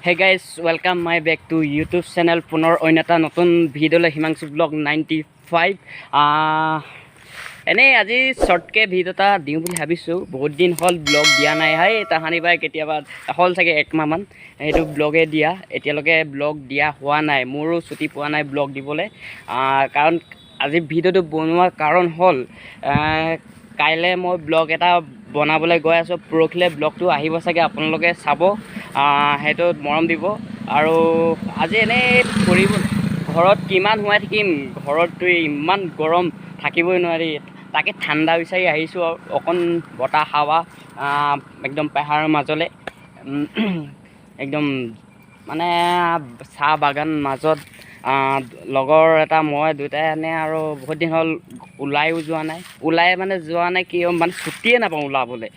Hey guys, welcome my back to YouTube channel. পুনৰ অন্য এটা নতুন ভিডিঅ'লৈ হিমাংশু ব্লগ 95 এনেই আজি শৰ্টকে ভিডিঅ' এটা দিওঁ বুলি ভাবিছোঁ। বহুত দিন হ'ল ব্লগ দিয়া নাই। হাই তাহানি বাই কেতিয়াবা হ'ল চাগে একমাহমান সেইটো ব্লগে দিয়া, এতিয়ালৈকে ব্লগ দিয়া হোৱা নাই। মোৰো ছুটি পোৱা নাই ব্লগ দিবলৈ, কাৰণ আজি ভিডিঅ'টো বনোৱাৰ কাৰণ হ'ল কাইলৈ মই ব্লগ এটা বনাবলৈ গৈ আছোঁ। পৰহিলৈ ব্লগটো আহিব চাগে, আপোনালোকে চাব, সেইটো মৰম দিব। আৰু আজি এনেই ফুৰিব, ঘৰত কিমান সোমাই থাকিম, ঘৰততো ইমান গৰম থাকিবই নোৱাৰি, তাকে ঠাণ্ডা বিচাৰি আহিছোঁ আৰু অকণ বতাহ হাৱা একদম পাহাৰৰ মাজলৈ, একদম মানে চাহ বাগান মাজত লগৰ এটা মই দুটাই আনে। আৰু বহুত দিন হ'ল ওলাইও যোৱা নাই, কি মানে ছুটিয়ে নাপাওঁ ওলাবলৈ।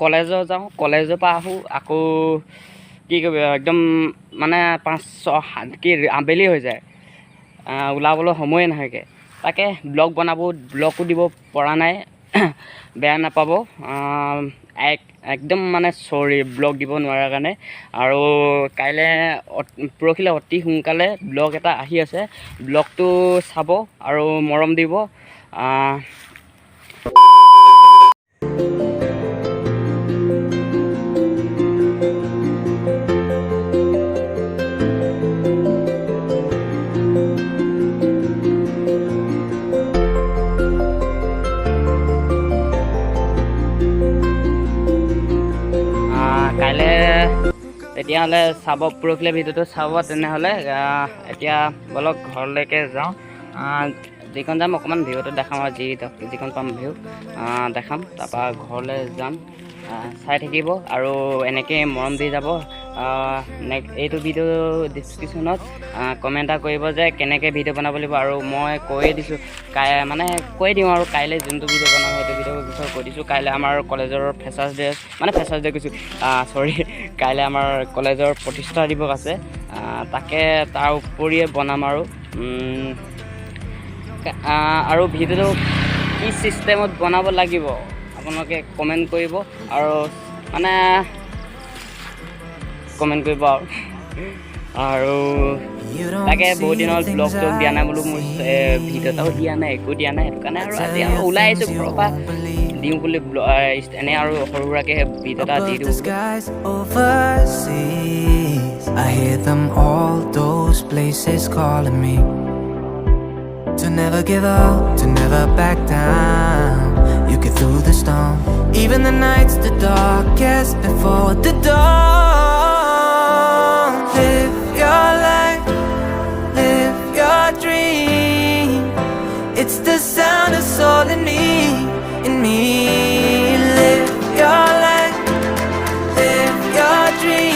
কলেজৰ যাওঁ, কলেজৰ পৰা আহোঁ, আকৌ কি কৰিব একদম মানে 5-6 কি আবেলি হৈ যায়, ওলাবলৈ সময়ে নহয়গৈ। তাকে ব্লগো দিব পৰা নাই, বেয়া নাপাব, একদম মানে চৰি ব্লগ দিব নোৱাৰাৰ কাৰণে। আৰু পৰহিলৈ অতি সোনকালে ব্লগ এটা আহি আছে, ব্লগটো চাব আৰু মৰম দিব। কাইলৈ তেতিয়াহ'লে চাব, পৰহিলৈ ভিডিঅ'টো চাব। তেনেহ'লে এতিয়া বলক ঘৰলৈকে যাওঁ। যিখন যাম অকণমান ভিউটো দেখাম, আৰু যিখন পাম ভিউ দেখাম, তাৰপৰা ঘৰলৈ যাম। চাই থাকিব আৰু এনেকৈ মৰম দি যাব। এইটো ভিডিঅ' ডিছক্ৰিপশ্যনত কমেণ্ট এটা কৰিব যে কেনেকৈ ভিডিঅ' বনাব লাগিব, আৰু মই কৈয়ে দিছোঁ, কৈ দিওঁ আৰু কাইলৈ যোনটো ভিডিঅ' বনাম সেইটো ভিডিঅ'ৰ বিষয়ে কৈ দিছোঁ। কাইলৈ আমাৰ কলেজৰ ফ্ৰেছাৰ্ছ ডে কৈছোঁ, কাইলৈ আমাৰ কলেজৰ প্ৰতিষ্ঠা দিৱস আছে, তাকে তাৰ উপৰিয়ে বনাম। আৰু ভিডিঅ'টো কি ছিষ্টেমত বনাব লাগিব আপোনালোকে কমেণ্ট কৰিব, আৰু কমেণ্ট কৰিব আৰু তাকে বহুত দিন হ'ল ব্লগ দিয়া নাই বোলো, মোৰ ভিডিঅ' এটাও দিয়া নাই, একো দিয়া নাই, সেইটো কাৰণে আৰু আজি ওলাই আহিছোঁ ঘৰৰ পৰা দিওঁ বুলি এনে আৰু সৰু সুৰাকৈ ভিডিঅ' এটা দি দিওঁ। I hear them all, those places calling me to never give up, to never back down. You get through the storm, even the nights the darkest before the dawn. Live your life, live your dream. It's the sound of soul in me, in me. Live your life, live your dream.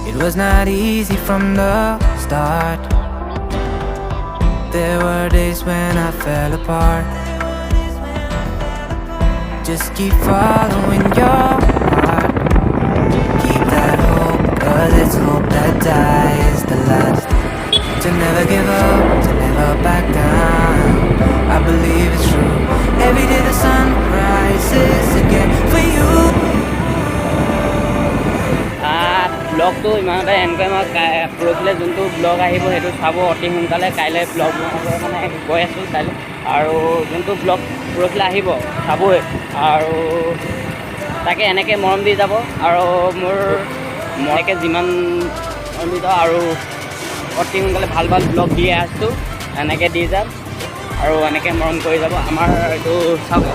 It was not easy from the start. There were days when I fell apart. Just keep following your heart. Keep that hope, 'cause it's hope that dies the last. To never give up, to never back down. I believe it's true. Every day the sun rises again for you. ব্লগটো ইমানতে এনেকৈ মই পৰহিলৈ যোনটো blog আহিব সেইটো চাব অতি সোনকালে। কাইলৈ ব্লগ বনাবলৈ গৈ আছোঁ কাইলৈ, আৰু যোনটো ব্লগ পৰহিলৈ আহিব চাবই, আৰু তাকে এনেকৈ মৰম দি যাব। আৰু মই যিমান মৰম দি যাওঁ, আৰু অতি সোনকালে ভাল ব্লগ দি আছোঁ, এনেকৈ দি যাম আৰু এনেকৈ মৰম কৰি যাব। আমাৰ এইটো চাওক,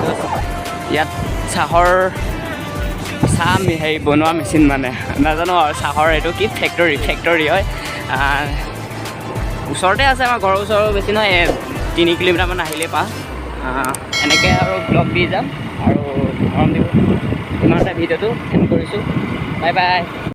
ইয়াত চাহ বনোৱা মেচিন, নাজানো আৰু চাহৰ এইটো কি ফেক্টৰী হয়। ওচৰতে আছে, আমাৰ ঘৰৰ ওচৰৰ, বেছি নহয় 3 কিলোমিটাৰমান আহিলেই পাওঁ। এনেকৈ আৰু ব্লগ দি যাম আৰু মৰম দিব। ইমানতে ভিডিঅ'টো এণ্ড কৰিছোঁ। Bye bye.